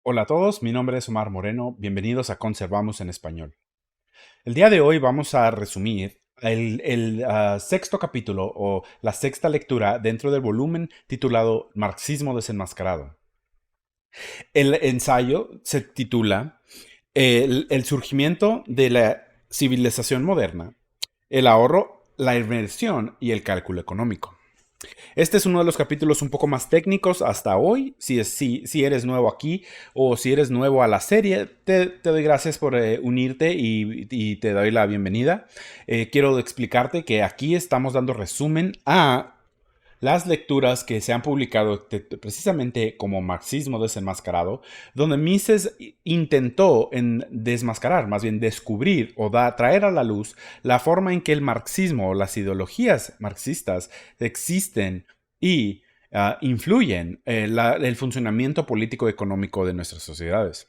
Hola a todos, mi nombre es Omar Moreno, bienvenidos a Conservamos en Español. El día de hoy vamos a resumir el sexto capítulo o la sexta lectura dentro del volumen titulado Marxismo desenmascarado. El ensayo se titula el surgimiento de la civilización moderna, el ahorro, la inversión y el cálculo económico. Este es uno de los capítulos un poco más técnicos hasta hoy. Si eres nuevo aquí o si eres nuevo a la serie, te doy gracias por unirte y te doy la bienvenida. Quiero explicarte que aquí estamos dando resumen a las lecturas que se han publicado precisamente como Marxismo desenmascarado, donde Mises intentó desmascarar, más bien descubrir o traer a la luz la forma en que el marxismo o las ideologías marxistas existen y influyen el funcionamiento político y económico de nuestras sociedades.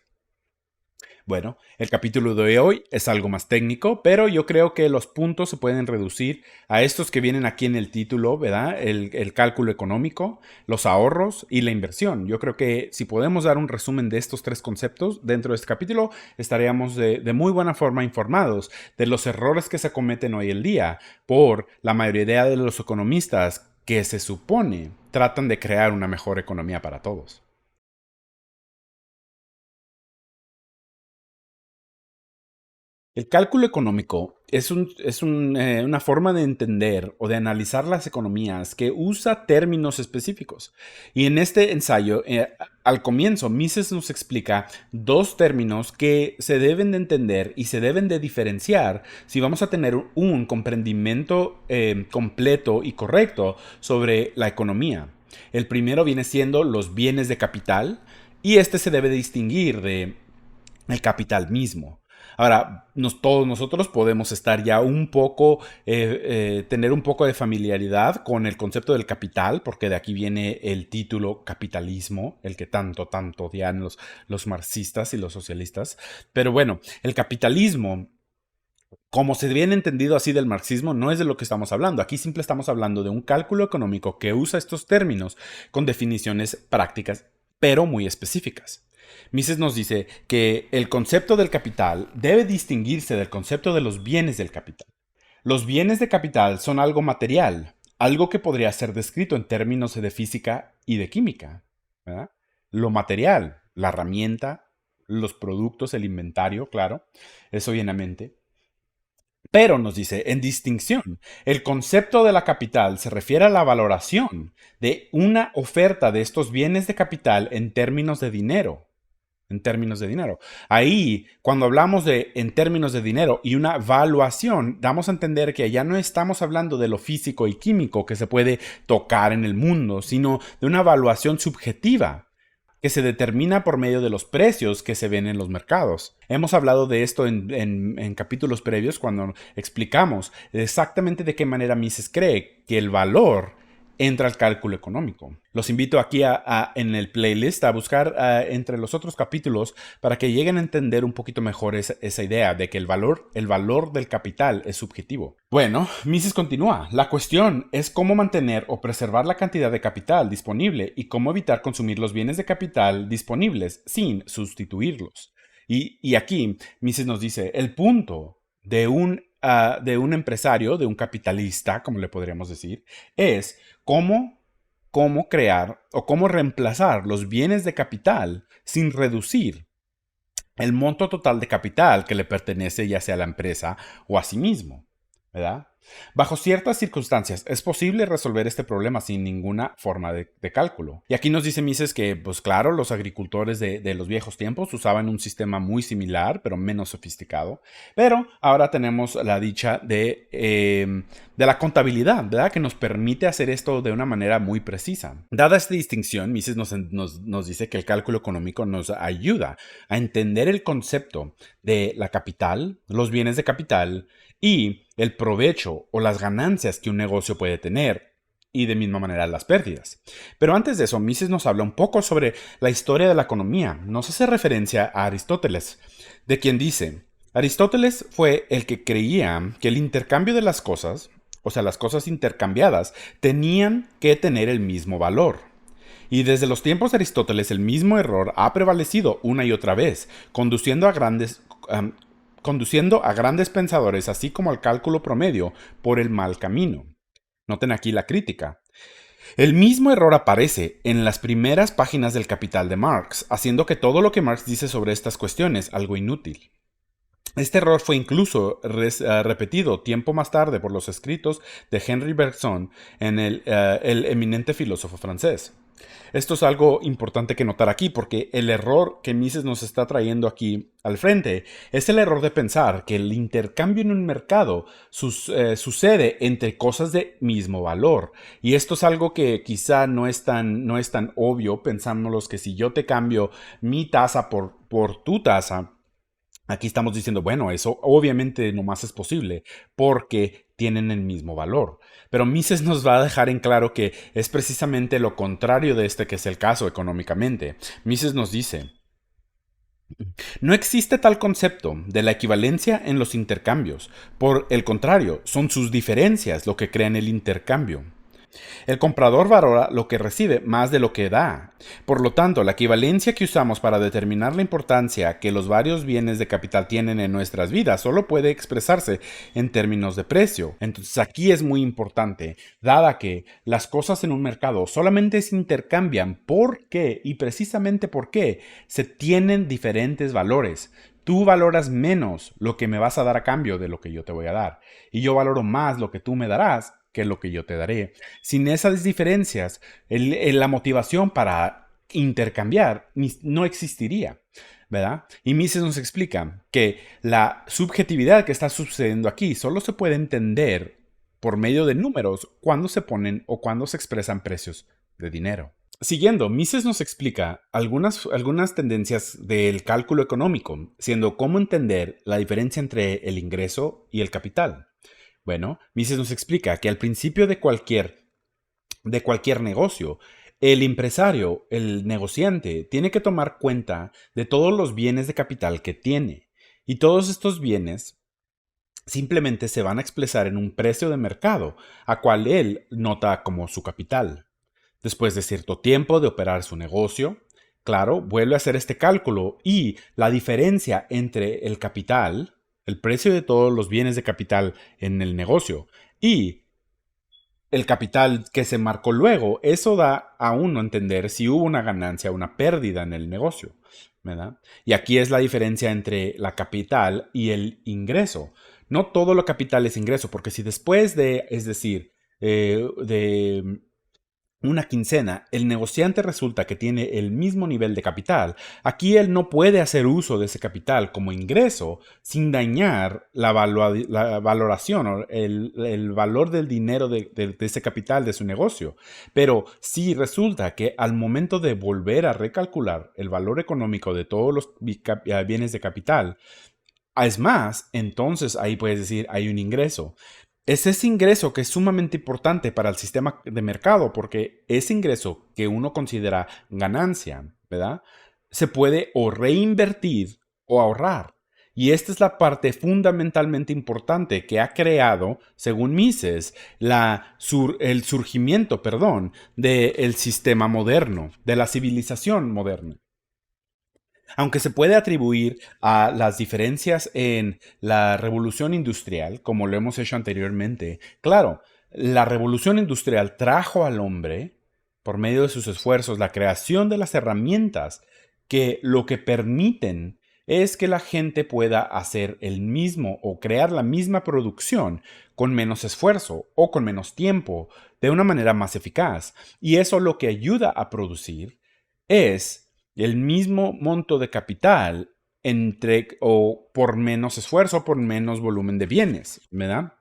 Bueno, el capítulo de hoy es algo más técnico, pero yo creo que los puntos se pueden reducir a estos que vienen aquí en el título, ¿verdad? El cálculo económico, los ahorros y la inversión. Yo creo que si podemos dar un resumen de estos tres conceptos dentro de este capítulo, estaríamos de muy buena forma informados de los errores que se cometen hoy en día por la mayoría de los economistas que se supone tratan de crear una mejor economía para todos. El cálculo económico es una forma de entender o de analizar las economías que usa términos específicos. Y en este ensayo, al comienzo, Mises nos explica dos términos que se deben de entender y se deben de diferenciar si vamos a tener un comprendimiento completo y correcto sobre la economía. El primero viene siendo los bienes de capital y este se debe distinguir de el capital mismo. Ahora, todos nosotros podemos estar ya un poco, tener un poco de familiaridad con el concepto del capital, porque de aquí viene el título capitalismo, el que tanto odian los marxistas y los socialistas. Pero bueno, el capitalismo, como se viene entendido así del marxismo, no es de lo que estamos hablando. Aquí simple estamos hablando de un cálculo económico que usa estos términos con definiciones prácticas, pero muy específicas. Mises nos dice que el concepto del capital debe distinguirse del concepto de los bienes del capital. Los bienes de capital son algo material, algo que podría ser descrito en términos de física y de química, ¿verdad? Lo material, la herramienta, los productos, el inventario, claro, eso viene a mente. Pero nos dice, en distinción, el concepto de la capital se refiere a la valoración de una oferta de estos bienes de capital en términos de dinero. En términos de dinero. Ahí, cuando hablamos de en términos de dinero y una valuación, damos a entender que ya no estamos hablando de lo físico y químico que se puede tocar en el mundo, sino de una evaluación subjetiva que se determina por medio de los precios que se ven en los mercados. Hemos hablado de esto en capítulos previos cuando explicamos exactamente de qué manera Mises cree que el valor entra al cálculo económico. Los invito aquí en el playlist a buscar entre los otros capítulos para que lleguen a entender un poquito mejor esa idea de que el valor del capital es subjetivo. Bueno, Mises continúa. La cuestión es cómo mantener o preservar la cantidad de capital disponible y cómo evitar consumir los bienes de capital disponibles sin sustituirlos. Y aquí Mises nos dice, el punto de un empresario, de un capitalista, como le podríamos decir, es cómo crear o cómo reemplazar los bienes de capital sin reducir el monto total de capital que le pertenece ya sea a la empresa o a sí mismo, ¿verdad? Bajo ciertas circunstancias es posible resolver este problema sin ninguna forma de cálculo. Y aquí nos dice Mises que, pues claro, los agricultores de los viejos tiempos usaban un sistema muy similar, pero menos sofisticado. Pero ahora tenemos la dicha de la contabilidad, ¿verdad? Que nos permite hacer esto de una manera muy precisa. Dada esta distinción, Mises nos dice que el cálculo económico nos ayuda a entender el concepto de la capital, los bienes de capital, y el provecho o las ganancias que un negocio puede tener y de misma manera las pérdidas. Pero antes de eso, Mises nos habla un poco sobre la historia de la economía. Nos hace referencia a Aristóteles, de quien dice, Aristóteles fue el que creía que el intercambio de las cosas, o sea, las cosas intercambiadas, tenían que tener el mismo valor. Y desde los tiempos de Aristóteles el mismo error ha prevalecido una y otra vez, conduciendo a grandes pensadores, así como al cálculo promedio, por el mal camino. Noten aquí la crítica. El mismo error aparece en las primeras páginas del Capital de Marx, haciendo que todo lo que Marx dice sobre estas cuestiones algo inútil. Este error fue incluso repetido tiempo más tarde por los escritos de Henri Bergson en el eminente filósofo francés. Esto es algo importante que notar aquí porque el error que Mises nos está trayendo aquí al frente es el error de pensar que el intercambio en un mercado sucede entre cosas de mismo valor. Y esto es algo que quizá no es tan obvio, pensándolos que si yo te cambio mi tasa por tu tasa, aquí estamos diciendo, bueno, eso obviamente nomás es posible porque tienen el mismo valor. Pero Mises nos va a dejar en claro que es precisamente lo contrario de este que es el caso económicamente. Mises nos dice, no existe tal concepto de la equivalencia en los intercambios. Por el contrario, son sus diferencias lo que crean el intercambio. El comprador valora lo que recibe más de lo que da. Por lo tanto, la equivalencia que usamos para determinar la importancia que los varios bienes de capital tienen en nuestras vidas solo puede expresarse en términos de precio. Entonces aquí es muy importante, dada que las cosas en un mercado solamente se intercambian porque, y precisamente porque, se tienen diferentes valores. Tú valoras menos lo que me vas a dar a cambio de lo que yo te voy a dar. Y yo valoro más lo que tú me darás que lo que yo te daré. Sin esas diferencias, la motivación para intercambiar no existiría, ¿verdad? Y Mises nos explica que la subjetividad que está sucediendo aquí solo se puede entender por medio de números cuando se ponen o cuando se expresan precios de dinero. Siguiendo, Mises nos explica algunas tendencias del cálculo económico, siendo cómo entender la diferencia entre el ingreso y el capital. Bueno, Mises nos explica que al principio de cualquier negocio, el empresario, el negociante, tiene que tomar cuenta de todos los bienes de capital que tiene. Y todos estos bienes simplemente se van a expresar en un precio de mercado, a cual él nota como su capital. Después de cierto tiempo de operar su negocio, claro, vuelve a hacer este cálculo y la diferencia entre el capital, el precio de todos los bienes de capital en el negocio y el capital que se marcó luego, eso da a uno a entender si hubo una ganancia o una pérdida en el negocio, ¿verdad? Y aquí es la diferencia entre la capital y el ingreso. No todo lo capital es ingreso, porque si después de, es decir, de una quincena, el negociante resulta que tiene el mismo nivel de capital, aquí él no puede hacer uso de ese capital como ingreso sin dañar la valoración o el valor del dinero de ese capital de su negocio. Pero si resulta que al momento de volver a recalcular el valor económico de todos los bienes de capital, es más, entonces ahí puedes decir hay un ingreso. Es ese ingreso que es sumamente importante para el sistema de mercado, porque ese ingreso que uno considera ganancia, ¿verdad? Se puede o reinvertir o ahorrar. Y esta es la parte fundamentalmente importante que ha creado, según Mises, el surgimiento, del sistema moderno, de la civilización moderna. Aunque se puede atribuir a las diferencias en la revolución industrial, como lo hemos hecho anteriormente, claro, la revolución industrial trajo al hombre, por medio de sus esfuerzos, la creación de las herramientas que lo que permiten es que la gente pueda hacer el mismo o crear la misma producción con menos esfuerzo o con menos tiempo, de una manera más eficaz. Y eso lo que ayuda a producir es el mismo monto de capital o por menos esfuerzo, por menos volumen de bienes, ¿verdad?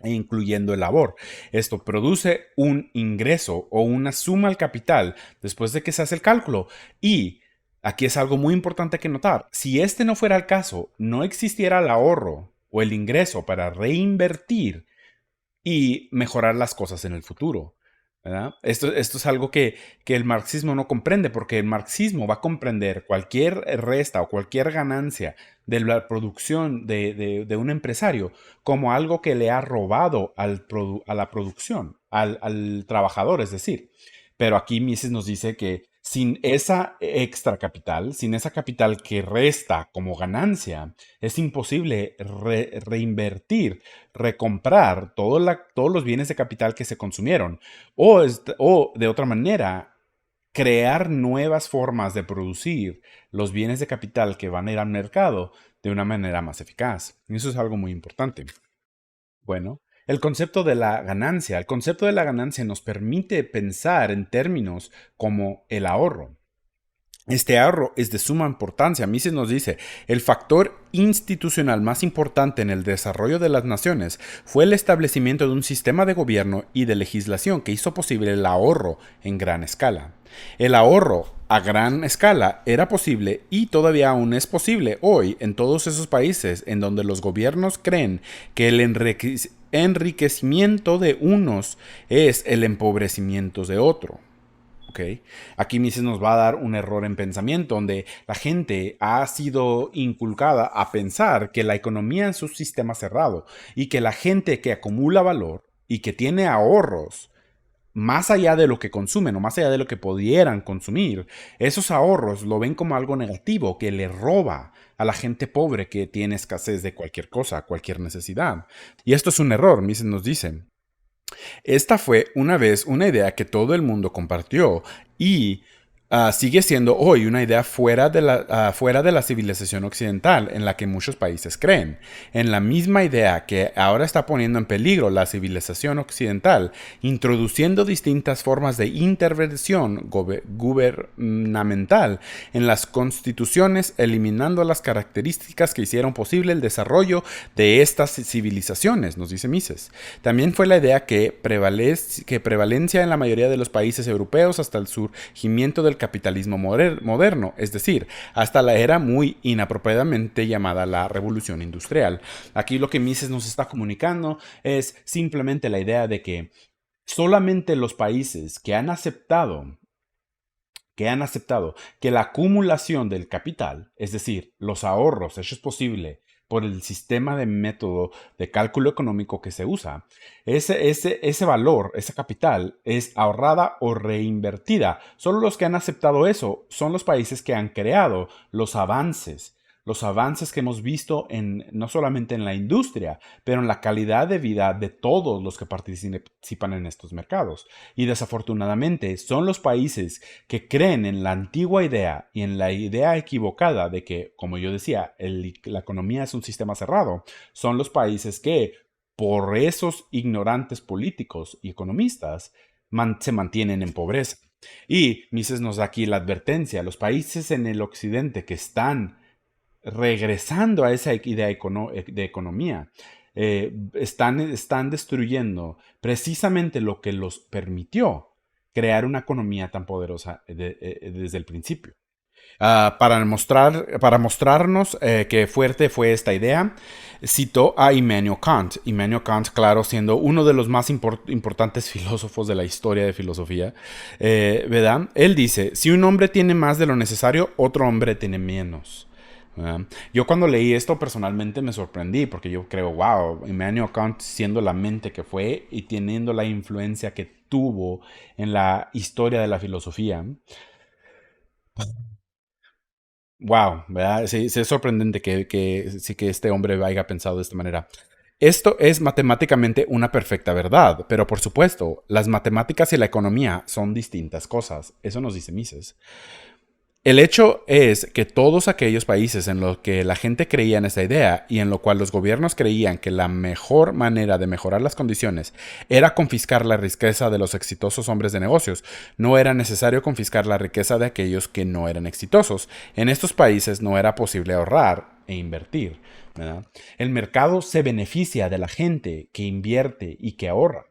Incluyendo el labor. Esto produce un ingreso o una suma al capital después de que se hace el cálculo. Y aquí es algo muy importante que notar. Si este no fuera el caso, no existiera el ahorro o el ingreso para reinvertir y mejorar las cosas en el futuro, ¿verdad? Esto es algo que el marxismo no comprende, porque el marxismo va a comprender cualquier resta o cualquier ganancia de la producción de un empresario como algo que le ha robado a la producción, al trabajador, es decir. Pero aquí Mises nos dice que sin esa extra capital, sin esa capital que resta como ganancia, es imposible reinvertir, recomprar todos los bienes de capital que se consumieron. O de otra manera, crear nuevas formas de producir los bienes de capital que van a ir al mercado de una manera más eficaz. Y eso es algo muy importante. Bueno, el concepto de la ganancia nos permite pensar en términos como el ahorro. Este ahorro es de suma importancia. Mises nos dice, el factor institucional más importante en el desarrollo de las naciones fue el establecimiento de un sistema de gobierno y de legislación que hizo posible el ahorro en gran escala. El ahorro a gran escala era posible y todavía aún es posible hoy en todos esos países en donde los gobiernos creen que el enriquecimiento de unos es el empobrecimiento de otro. Okay. Aquí Mises nos va a dar un error en pensamiento donde la gente ha sido inculcada a pensar que la economía es un sistema cerrado y que la gente que acumula valor y que tiene ahorros más allá de lo que consumen o más allá de lo que pudieran consumir, esos ahorros lo ven como algo negativo que le roba a la gente pobre que tiene escasez de cualquier cosa, cualquier necesidad. Y esto es un error, Mises nos dice. Esta fue una vez una idea que todo el mundo compartió y sigue siendo hoy una idea fuera de la civilización occidental en la que muchos países creen. En la misma idea que ahora está poniendo en peligro la civilización occidental, introduciendo distintas formas de intervención gubernamental en las constituciones, eliminando las características que hicieron posible el desarrollo de estas civilizaciones, nos dice Mises. También fue la idea que prevalencia en la mayoría de los países europeos hasta el surgimiento del capitalismo moderno, es decir, hasta la era muy inapropiadamente llamada la Revolución Industrial. Aquí lo que Mises nos está comunicando es simplemente la idea de que solamente los países que han aceptado que la acumulación del capital, es decir, los ahorros hechos posible por el sistema de método de cálculo económico que se usa, ese valor, ese capital, es ahorrada o reinvertida. Solo los que han aceptado eso son los países que han creado los avances que hemos visto no solamente en la industria, pero en la calidad de vida de todos los que participan en estos mercados. Y desafortunadamente son los países que creen en la antigua idea y en la idea equivocada de que, como yo decía, la economía es un sistema cerrado, son los países que, por esos ignorantes políticos y economistas, se mantienen en pobreza. Y Mises nos da aquí la advertencia, los países en el occidente que están regresando a esa idea de economía, están destruyendo precisamente lo que los permitió crear una economía tan poderosa desde el principio. Para mostrarnos qué fuerte fue esta idea, citó a Immanuel Kant. Immanuel Kant, claro, siendo uno de los más importantes filósofos de la historia de filosofía, ¿verdad? Él dice, si un hombre tiene más de lo necesario, otro hombre tiene menos. Yo cuando leí esto personalmente me sorprendí porque yo creo, wow, Immanuel Kant siendo la mente que fue y teniendo la influencia que tuvo en la historia de la filosofía. Wow, ¿verdad? Sí, sí es sorprendente sí, que este hombre haya pensado de esta manera. Esto es matemáticamente una perfecta verdad, pero por supuesto, las matemáticas y la economía son distintas cosas. Eso nos dice Mises. El hecho es que todos aquellos países en los que la gente creía en esa idea y en lo cual los gobiernos creían que la mejor manera de mejorar las condiciones era confiscar la riqueza de los exitosos hombres de negocios, no era necesario confiscar la riqueza de aquellos que no eran exitosos. En estos países no era posible ahorrar e invertir, ¿verdad? El mercado se beneficia de la gente que invierte y que ahorra,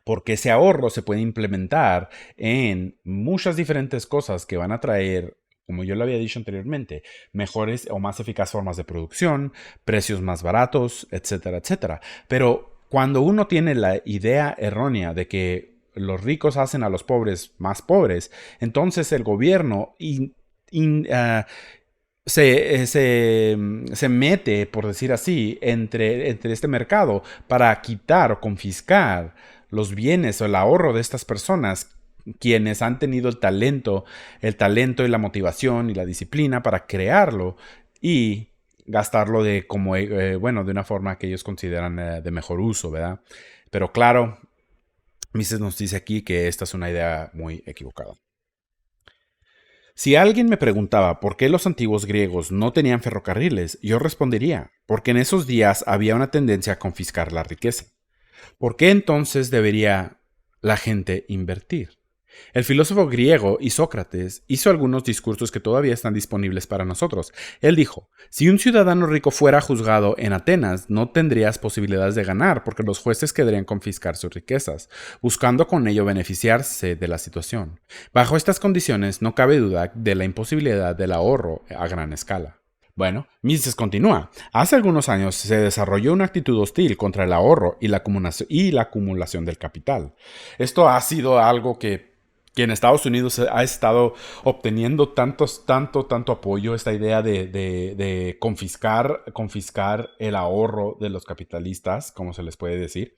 porque ese ahorro se puede implementar en muchas diferentes cosas que van a traer, como yo lo había dicho anteriormente, mejores o más eficaces formas de producción, precios más baratos, etcétera, etcétera. Pero cuando uno tiene la idea errónea de que los ricos hacen a los pobres más pobres, entonces el gobierno se mete, por decir así, entre este mercado para quitar o confiscar los bienes o el ahorro de estas personas quienes han tenido el talento y la motivación y la disciplina para crearlo y gastarlo de una forma que ellos consideran de mejor uso, ¿verdad? Pero claro, Mises nos dice aquí que esta es una idea muy equivocada. Si alguien me preguntaba por qué los antiguos griegos no tenían ferrocarriles, yo respondería, porque en esos días había una tendencia a confiscar la riqueza. ¿Por qué entonces debería la gente invertir? El filósofo griego Isócrates hizo algunos discursos que todavía están disponibles para nosotros. Él dijo, si un ciudadano rico fuera juzgado en Atenas, no tendrías posibilidades de ganar porque los jueces querrían confiscar sus riquezas, buscando con ello beneficiarse de la situación. Bajo estas condiciones, no cabe duda de la imposibilidad del ahorro a gran escala. Bueno, Mises continúa. Hace algunos años se desarrolló una actitud hostil contra el ahorro y la acumulación del capital. Esto ha sido algo que en Estados Unidos ha estado obteniendo tanto apoyo, esta idea de confiscar el ahorro de los capitalistas, como se les puede decir.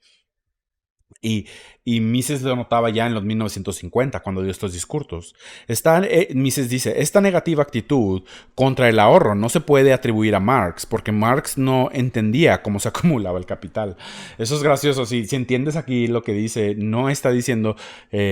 Y, y Mises lo notaba ya en los 1950 cuando dio estos discursos. Mises dice, esta negativa actitud contra el ahorro no se puede atribuir a Marx porque Marx no entendía cómo se acumulaba el capital. Eso es gracioso. Si entiendes aquí lo que dice, no está diciendo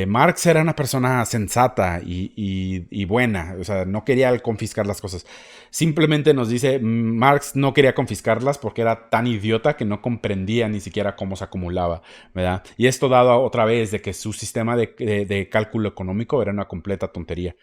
Marx era una persona sensata y buena. O sea, no quería confiscar las cosas. Simplemente nos dice, Marx no quería confiscarlas porque era tan idiota que no comprendía ni siquiera cómo se acumulaba, ¿verdad? Y esto dado otra vez de que su sistema de cálculo económico era una completa tontería.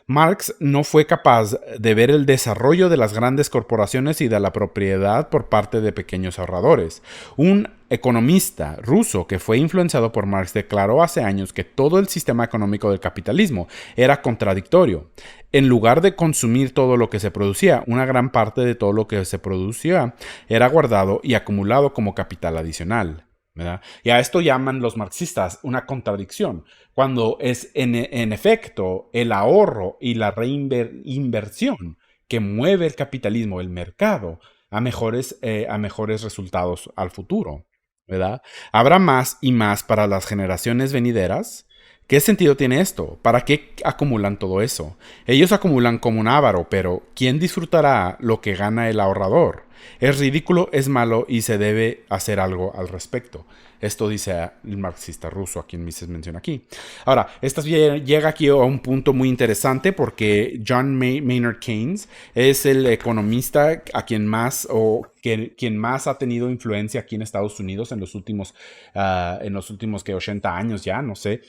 Marx no fue capaz de ver el desarrollo de las grandes corporaciones y de la propiedad por parte de pequeños ahorradores. Un economista ruso que fue influenciado por Marx declaró hace años que todo el sistema económico del capitalismo era contradictorio. En lugar de consumir todo lo que se producía, una gran parte de todo lo que se producía era guardado y acumulado como capital adicional, ¿verdad? Y a esto llaman los marxistas una contradicción, cuando es en efecto el ahorro y la reinversión que mueve el capitalismo, el mercado, a mejores resultados al futuro, ¿verdad? Habrá más y más para las generaciones venideras. ¿Qué sentido tiene esto? ¿Para qué acumulan todo eso? Ellos acumulan como un avaro, pero ¿quién disfrutará lo que gana el ahorrador? Es ridículo, es malo y se debe hacer algo al respecto. Esto dice el marxista ruso, a quien Mises menciona aquí. Ahora, esto llega aquí a un punto muy interesante porque John Maynard Keynes es el economista a quien más ha tenido influencia aquí en Estados Unidos en los últimos que 80 años ya, no sé.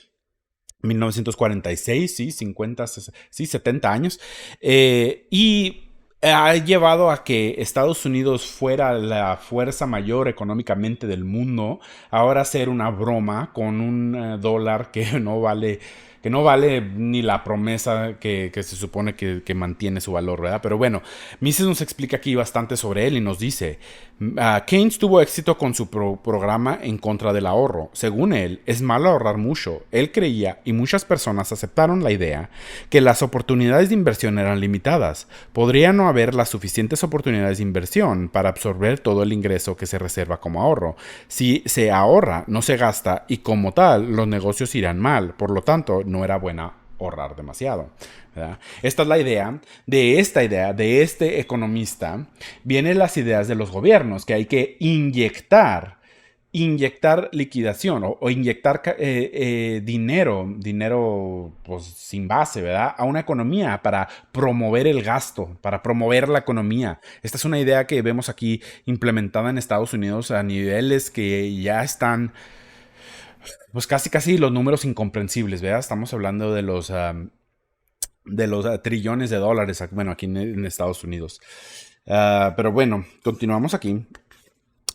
1946, sí, 50, sí, 70 años. Y ha llevado a que Estados Unidos fuera la fuerza mayor económicamente del mundo, ahora ser una broma con un dólar que no vale ni la promesa que se supone que mantiene su valor, ¿verdad? Pero bueno, Mises nos explica aquí bastante sobre él y nos dice, Keynes tuvo éxito con su programa en contra del ahorro. Según él, es malo ahorrar mucho. Él creía, y muchas personas aceptaron la idea, que las oportunidades de inversión eran limitadas. Podría no haber las suficientes oportunidades de inversión para absorber todo el ingreso que se reserva como ahorro. Si se ahorra, no se gasta y como tal, los negocios irán mal. Por lo tanto, no era buena ahorrar demasiado, ¿verdad? Esta es la idea. De este economista, vienen las ideas de los gobiernos, que hay que inyectar liquidación o inyectar dinero pues, sin base, ¿verdad? A una economía para promover el gasto, para promover la economía. Esta es una idea que vemos aquí implementada en Estados Unidos a niveles que ya están pues casi los números incomprensibles, ¿verdad? Estamos hablando de los trillones de dólares, bueno, aquí en Estados Unidos. Pero bueno, continuamos aquí.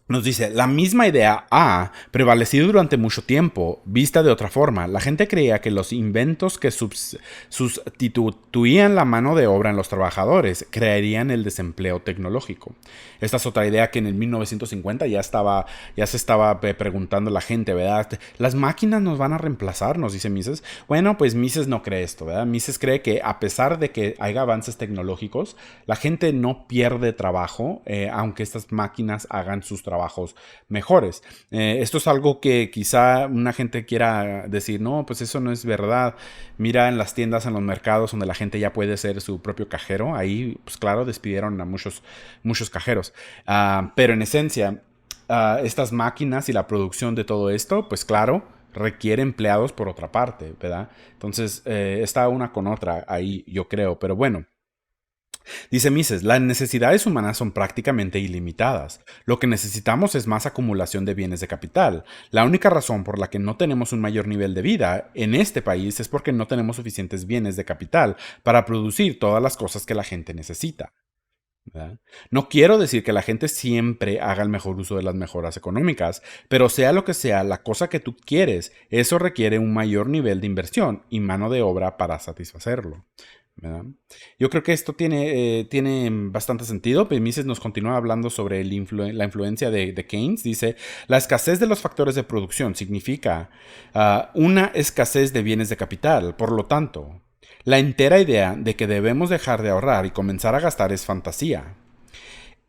Nos dice, la misma idea ha prevalecido durante mucho tiempo, vista de otra forma. La gente creía que los inventos que sustituían la mano de obra en los trabajadores crearían el desempleo tecnológico. Esta es otra idea que en el 1950 ya se estaba preguntando la gente, ¿verdad? ¿Las máquinas nos van a reemplazar? Nos dice Mises. Bueno, pues Mises no cree esto, ¿verdad? Mises cree que a pesar de que haya avances tecnológicos, la gente no pierde trabajo, aunque estas máquinas hagan sus trabajos trabajos mejores. Esto es algo que quizá una gente quiera decir, no, pues eso no es verdad. Mira en las tiendas, en los mercados donde la gente ya puede ser su propio cajero. Ahí, pues claro, despidieron a muchos cajeros. Pero en esencia, estas máquinas y la producción de todo esto, pues claro, requiere empleados por otra parte, ¿verdad? Entonces, está una con otra ahí, yo creo. Pero bueno, dice Mises, las necesidades humanas son prácticamente ilimitadas. Lo que necesitamos es más acumulación de bienes de capital. La única razón por la que no tenemos un mayor nivel de vida en este país es porque no tenemos suficientes bienes de capital para producir todas las cosas que la gente necesita. ¿Verdad? No quiero decir que la gente siempre haga el mejor uso de las mejoras económicas, pero sea lo que sea la cosa que tú quieres, eso requiere un mayor nivel de inversión y mano de obra para satisfacerlo. ¿Verdad? Yo creo que esto tiene bastante sentido. Mises nos continúa hablando sobre la influencia de Keynes. Dice, la escasez de los factores de producción significa una escasez de bienes de capital. Por lo tanto, la entera idea de que debemos dejar de ahorrar y comenzar a gastar es fantasía.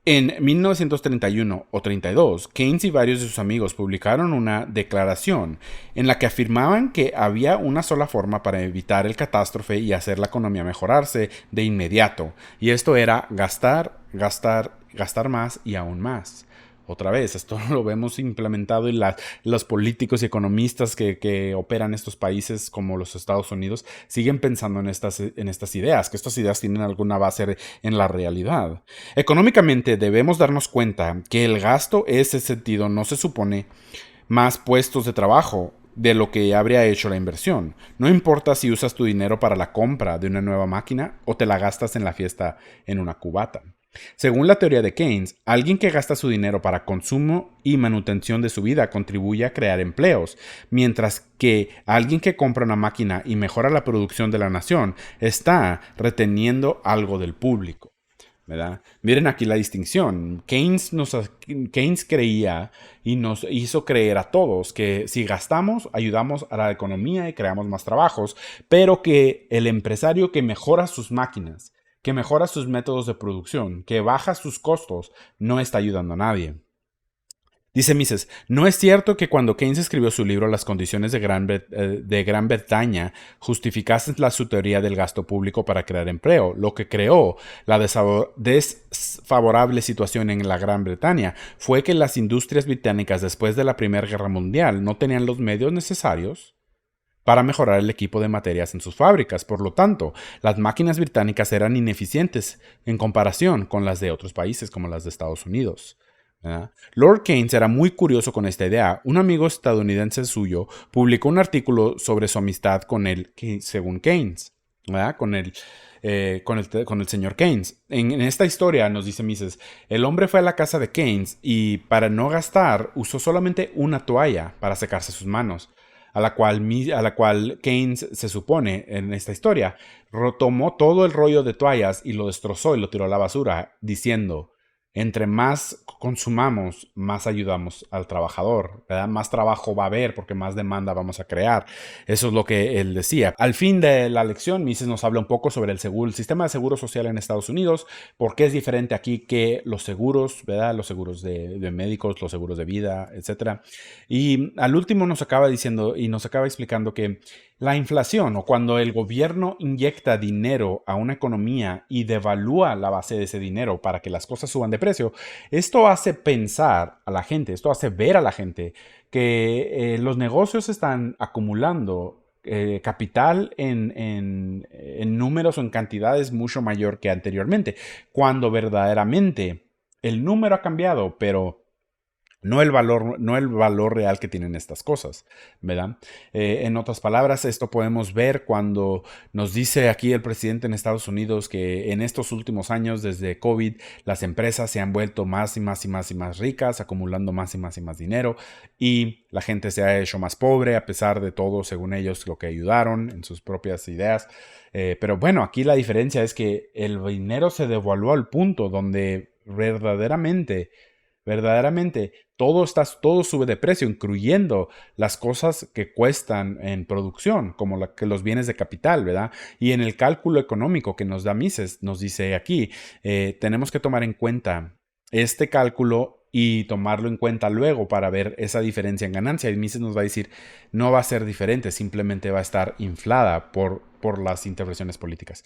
En 1931 o 32, Keynes y varios de sus amigos publicaron una declaración en la que afirmaban que había una sola forma para evitar el catástrofe y hacer la economía mejorarse de inmediato, y esto era gastar, gastar, gastar más y aún más. Otra vez, esto lo vemos implementado en los políticos y economistas que operan estos países como los Estados Unidos siguen pensando en estas ideas, que estas ideas tienen alguna base en la realidad. Económicamente debemos darnos cuenta que el gasto en ese sentido no se supone más puestos de trabajo de lo que habría hecho la inversión. No importa si usas tu dinero para la compra de una nueva máquina o te la gastas en la fiesta en una cubata. Según la teoría de Keynes, alguien que gasta su dinero para consumo y manutención de su vida contribuye a crear empleos, mientras que alguien que compra una máquina y mejora la producción de la nación está reteniendo algo del público. ¿Verdad? Miren aquí la distinción. Keynes creía y nos hizo creer a todos que si gastamos, ayudamos a la economía y creamos más trabajos, pero que el empresario que mejora sus máquinas, que mejora sus métodos de producción, que baja sus costos, no está ayudando a nadie. Dice Mises, no es cierto que cuando Keynes escribió su libro Las condiciones de Gran Bretaña justificasen su teoría del gasto público para crear empleo. Lo que creó la desfavorable situación en la Gran Bretaña fue que las industrias británicas después de la Primera Guerra Mundial no tenían los medios necesarios para mejorar el equipo de materias en sus fábricas. Por lo tanto, las máquinas británicas eran ineficientes en comparación con las de otros países como las de Estados Unidos. ¿Verdad? Lord Keynes era muy curioso con esta idea. Un amigo estadounidense suyo publicó un artículo sobre su amistad con él, según Keynes, ¿verdad? Con el señor Keynes. En esta historia nos dice Mises, el hombre fue a la casa de Keynes y para no gastar usó solamente una toalla para secarse sus manos. A la cual Keynes, se supone en esta historia, tomó todo el rollo de toallas y lo destrozó y lo tiró a la basura, diciendo, entre más consumamos, más ayudamos al trabajador, ¿verdad? Más trabajo va a haber porque más demanda vamos a crear. Eso es lo que él decía. Al fin de la lección, Mises nos habla un poco sobre el sistema de seguro social en Estados Unidos, por qué es diferente aquí que los seguros, ¿verdad? Los seguros de médicos, los seguros de vida, etc. Y al último nos acaba diciendo y nos acaba explicando que la inflación, o cuando el gobierno inyecta dinero a una economía y devalúa la base de ese dinero para que las cosas suban de precio, esto hace pensar a la gente, esto hace ver a la gente que los negocios están acumulando capital en números o en cantidades mucho mayor que anteriormente, cuando verdaderamente el número ha cambiado, pero no el valor real que tienen estas cosas, ¿verdad? En otras palabras, esto podemos ver cuando nos dice aquí el presidente en Estados Unidos que en estos últimos años, desde COVID, las empresas se han vuelto más y más y más y más ricas, acumulando más y más y más dinero, y la gente se ha hecho más pobre a pesar de todo, según ellos, lo que ayudaron en sus propias ideas. Pero bueno, aquí la diferencia es que el dinero se devaluó al punto donde verdaderamente todo sube de precio, incluyendo las cosas que cuestan en producción, como que los bienes de capital, ¿verdad? Y en el cálculo económico que nos da Mises, nos dice aquí, tenemos que tomar en cuenta este cálculo y tomarlo en cuenta luego para ver esa diferencia en ganancia. Y Mises nos va a decir, no va a ser diferente, simplemente va a estar inflada por las intervenciones políticas.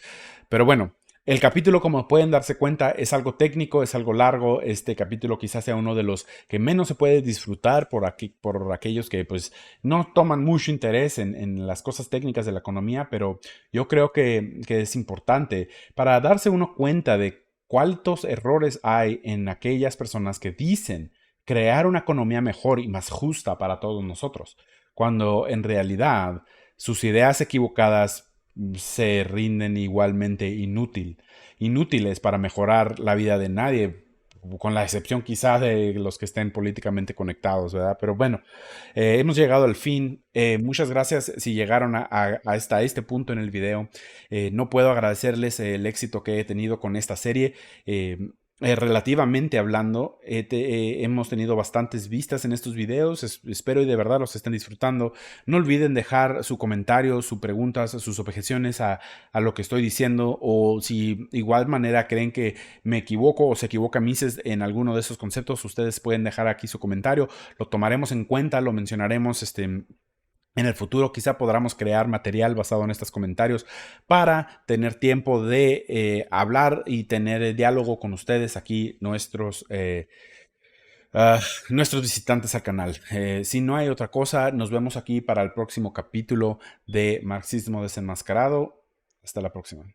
Pero bueno, el capítulo, como pueden darse cuenta, es algo técnico, es algo largo. Este capítulo quizás sea uno de los que menos se puede disfrutar por aquellos que pues no toman mucho interés en las cosas técnicas de la economía, pero yo creo que es importante para darse uno cuenta de cuántos errores hay en aquellas personas que dicen crear una economía mejor y más justa para todos nosotros, cuando en realidad sus ideas equivocadas se rinden igualmente inútiles para mejorar la vida de nadie, con la excepción quizás de los que estén políticamente conectados, ¿verdad? Pero bueno, hemos llegado al fin. Muchas gracias si llegaron hasta este punto en el video. No puedo agradecerles el éxito que he tenido con esta serie. Relativamente hablando, hemos tenido bastantes vistas en estos videos. Espero y de verdad los estén disfrutando. No olviden dejar su comentario, sus preguntas, sus objeciones a lo que estoy diciendo, o si igual manera creen que me equivoco o se equivoca Mises en alguno de esos conceptos, ustedes pueden dejar aquí su comentario. Lo tomaremos en cuenta, lo mencionaremos en el futuro. Quizá podamos crear material basado en estos comentarios para tener tiempo de hablar y tener diálogo con ustedes aquí, nuestros visitantes al canal. Si no hay otra cosa, nos vemos aquí para el próximo capítulo de Marxismo Desenmascarado. Hasta la próxima.